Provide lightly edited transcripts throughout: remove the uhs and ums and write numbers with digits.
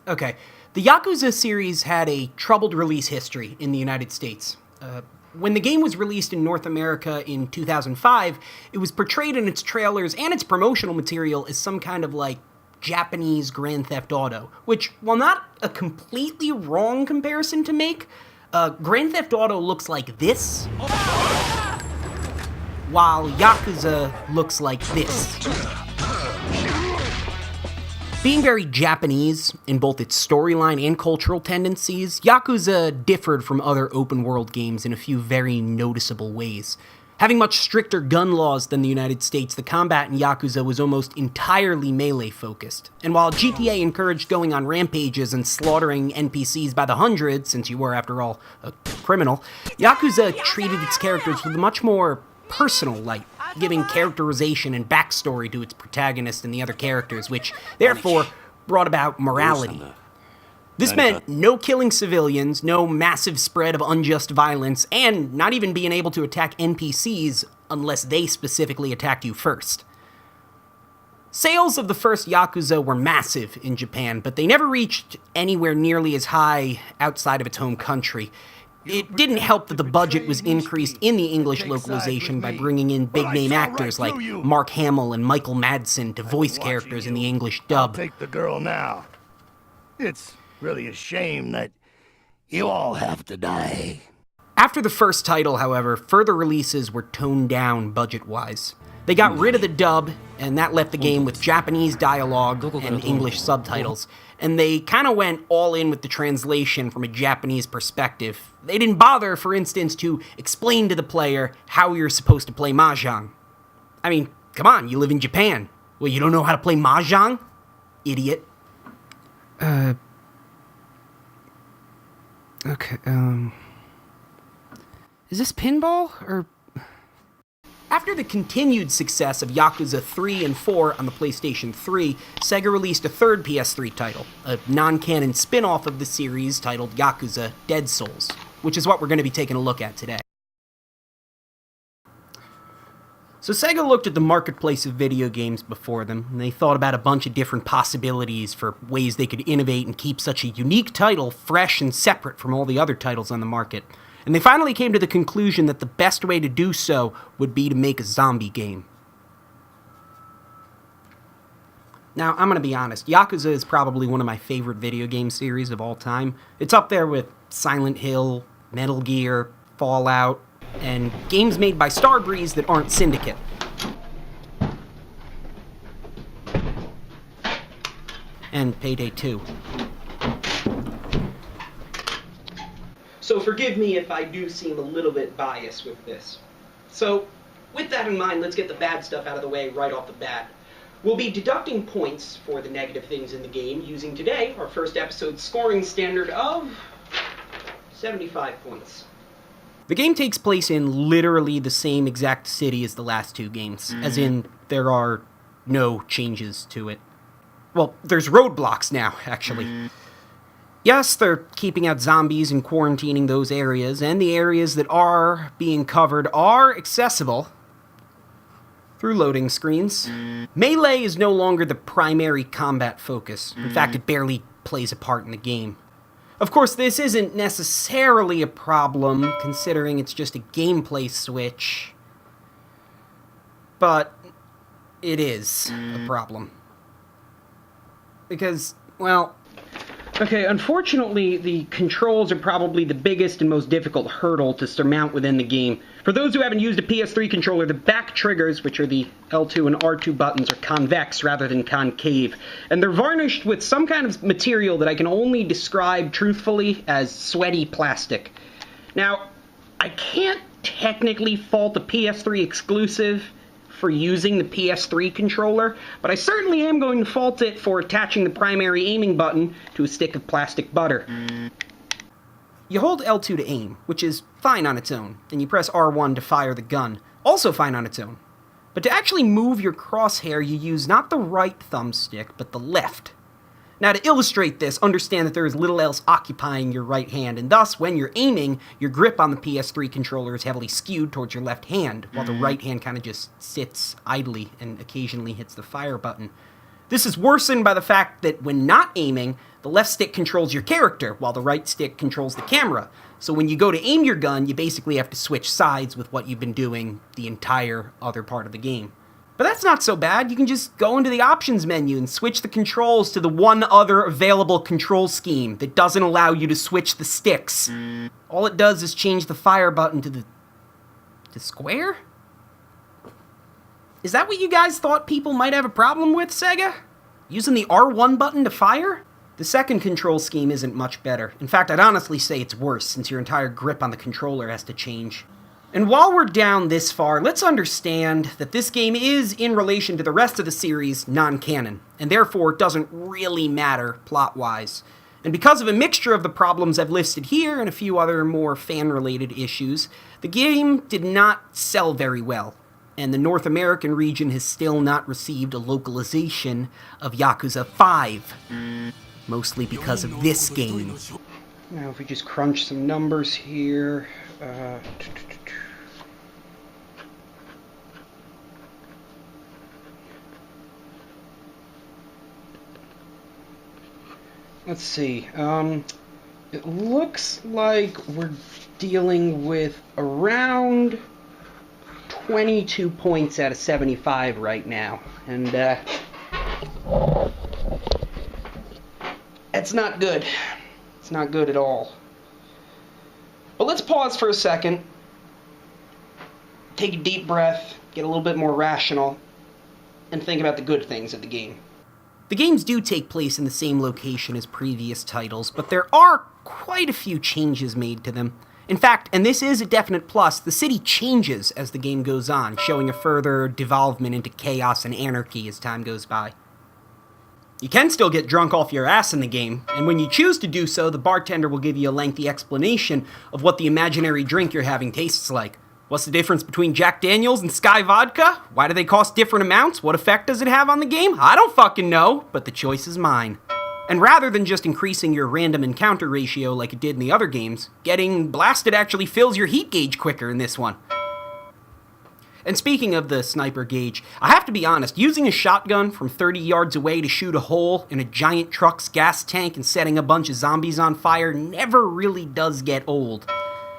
Okay. The Yakuza series had a troubled release history in the United States. When the game was released in North America in 2005, it was portrayed in its trailers and its promotional material as some kind of like Japanese Grand Theft Auto, which, while not a completely wrong comparison to make, Grand Theft Auto looks like this, while Yakuza looks like this. Being very Japanese in both its storyline and cultural tendencies, Yakuza differed from other open-world games in a few very noticeable ways. Having much stricter gun laws than the United States, the combat in Yakuza was almost entirely melee-focused. And while GTA encouraged going on rampages and slaughtering NPCs by the hundreds, since you were, after all, a criminal, Yakuza treated its characters with a much more personal light, giving characterization and backstory to its protagonist and the other characters, which, therefore, brought about morality. This meant no killing civilians, no massive spread of unjust violence, and not even being able to attack NPCs unless they specifically attacked you first. Sales of the first Yakuza were massive in Japan, but they never reached anywhere nearly as high outside of its home country. It didn't help that the budget was increased in the English localization by bringing in big-name actors like Mark Hamill and Michael Madsen to voice characters in the English dub. Take the girl now. It's really a shame that you all have to die. After the first title, however, further releases were toned down budget-wise. They got rid of the dub, and that left the game with Japanese dialogue and English subtitles. And they kind of went all in with the translation from a Japanese perspective. They didn't bother, for instance, to explain to the player how you're supposed to play Mahjong. I mean, come on, you live in Japan. Well, you don't know how to play Mahjong? Idiot. Okay, is this pinball, or... After the continued success of Yakuza 3 and 4 on the PlayStation 3, Sega released a third PS3 title, a non-canon spin-off of the series titled Yakuza Dead Souls, which is what we're going to be taking a look at today. So Sega looked at the marketplace of video games before them, and they thought about a bunch of different possibilities for ways they could innovate and keep such a unique title fresh and separate from all the other titles on the market. And they finally came to the conclusion that the best way to do so would be to make a zombie game. Now, I'm going to be honest, Yakuza is probably one of my favorite video game series of all time. It's up there with Silent Hill, Metal Gear, Fallout, and games made by Starbreeze that aren't Syndicate. And Payday 2. So forgive me if I do seem a little bit biased with this. So, with that in mind, let's get the bad stuff out of the way right off the bat. We'll be deducting points for the negative things in the game using today our first episode's scoring standard of 75 points. The game takes place in literally the same exact city as the last two games, as in there are no changes to it. Well, there's roadblocks now, actually. Yes, they're keeping out zombies and quarantining those areas, and the areas that are being covered are accessible through loading screens. Melee is no longer the primary combat focus. In fact, it barely plays a part in the game. Of course, this isn't necessarily a problem, considering it's just a gameplay switch, but it is a problem. Because, well... Okay, unfortunately, the controls are probably the biggest and most difficult hurdle to surmount within the game. For those who haven't used a PS3 controller, the back triggers, which are the L2 and R2 buttons, are convex rather than concave. And they're varnished with some kind of material that I can only describe truthfully as sweaty plastic. Now, I can't technically fault the PS3 exclusive for using the PS3 controller, but I certainly am going to fault it for attaching the primary aiming button to a stick of plastic butter. You hold L2 to aim, which is fine on its own, and you press R1 to fire the gun, also fine on its own. But to actually move your crosshair, you use not the right thumbstick, but the left. Now, to illustrate this, understand that there is little else occupying your right hand, and thus, when you're aiming, your grip on the PS3 controller is heavily skewed towards your left hand, while the right hand kind of just sits idly and occasionally hits the fire button. This is worsened by the fact that when not aiming, the left stick controls your character, while the right stick controls the camera. So when you go to aim your gun, you basically have to switch sides with what you've been doing the entire other part of the game. But that's not so bad. You can just go into the options menu and switch the controls to the one other available control scheme that doesn't allow you to switch the sticks. All it does is change the fire button to square? Is that what you guys thought people might have a problem with, Sega? Using the R1 button to fire? The second control scheme isn't much better. In fact, I'd honestly say it's worse, since your entire grip on the controller has to change. And while we're down this far, let's understand that this game is, in relation to the rest of the series, non-canon, and therefore doesn't really matter plot-wise. And because of a mixture of the problems I've listed here and a few other more fan-related issues, the game did not sell very well, and the North American region has still not received a localization of Yakuza 5. Mostly because of this game. Now if we just crunch some numbers here... Let's see. It looks like we're dealing with around 22 points out of 75 right now. And, that's not good. It's not good at all. But let's pause for a second. Take a deep breath, get a little bit more rational, and think about the good things of the game. The games do take place in the same location as previous titles, but there are quite a few changes made to them. In fact, and this is a definite plus, the city changes as the game goes on, showing a further devolvement into chaos and anarchy as time goes by. You can still get drunk off your ass in the game, and when you choose to do so, the bartender will give you a lengthy explanation of what the imaginary drink you're having tastes like. What's the difference between Jack Daniels and Sky Vodka? Why do they cost different amounts? What effect does it have on the game? I don't fucking know, but the choice is mine. And rather than just increasing your random encounter ratio like it did in the other games, getting blasted actually fills your heat gauge quicker in this one. And speaking of the sniper gauge, I have to be honest, using a shotgun from 30 yards away to shoot a hole in a giant truck's gas tank and setting a bunch of zombies on fire never really does get old.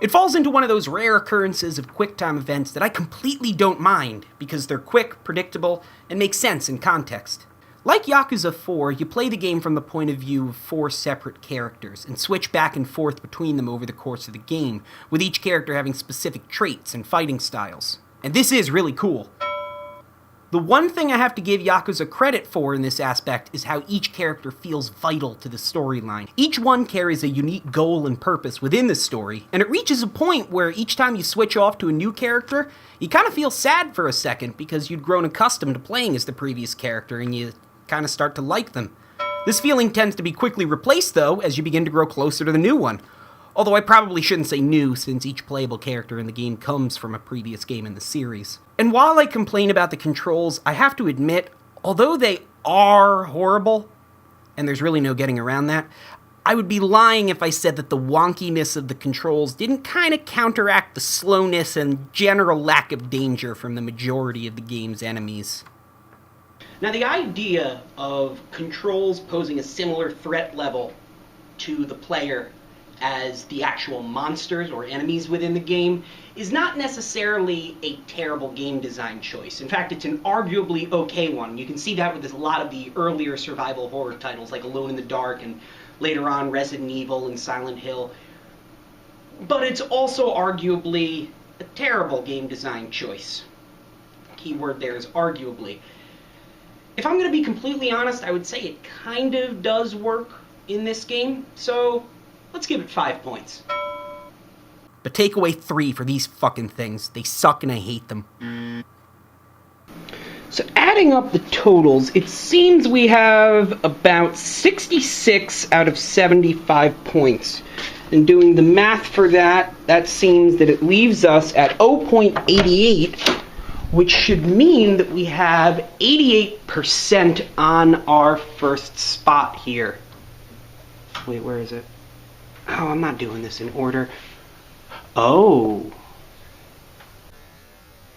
It falls into one of those rare occurrences of quick-time events that I completely don't mind, because they're quick, predictable, and make sense in context. Like Yakuza 4, you play the game from the point of view of 4 separate characters, and switch back and forth between them over the course of the game, with each character having specific traits and fighting styles. And this is really cool. The one thing I have to give Yakuza credit for in this aspect is how each character feels vital to the storyline. Each one carries a unique goal and purpose within the story, and it reaches a point where each time you switch off to a new character, you kind of feel sad for a second because you'd grown accustomed to playing as the previous character and you kind of start to like them. This feeling tends to be quickly replaced, though, as you begin to grow closer to the new one. Although I probably shouldn't say new, since each playable character in the game comes from a previous game in the series. And while I complain about the controls, I have to admit, although they are horrible, and there's really no getting around that, I would be lying if I said that the wonkiness of the controls didn't kind of counteract the slowness and general lack of danger from the majority of the game's enemies. Now, the idea of controls posing a similar threat level to the player as the actual monsters or enemies within the game is not necessarily a terrible game design choice. In fact, it's an arguably okay one. You can see that with a lot of the earlier survival horror titles like Alone in the Dark and later on Resident Evil and Silent Hill. But it's also arguably a terrible game design choice. Keyword there is arguably. If I'm going to be completely honest, I would say it kind of does work in this game, so let's give it 5 points. But take away 3 for these fucking things. They suck and I hate them. So adding up the totals, it seems we have about 66 out of 75 points. And doing the math for that, that seems that it leaves us at 0.88, which should mean that we have 88% on our first spot here. Wait, where is it? Oh, I'm not doing this in order. Oh.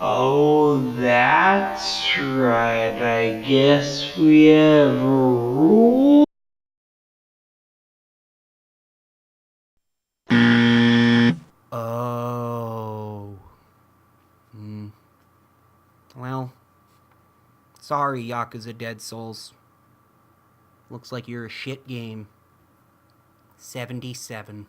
Oh, that's right. I guess we have rules. Oh. Well, sorry, Yakuza Dead Souls. Looks like you're a shit game. 77.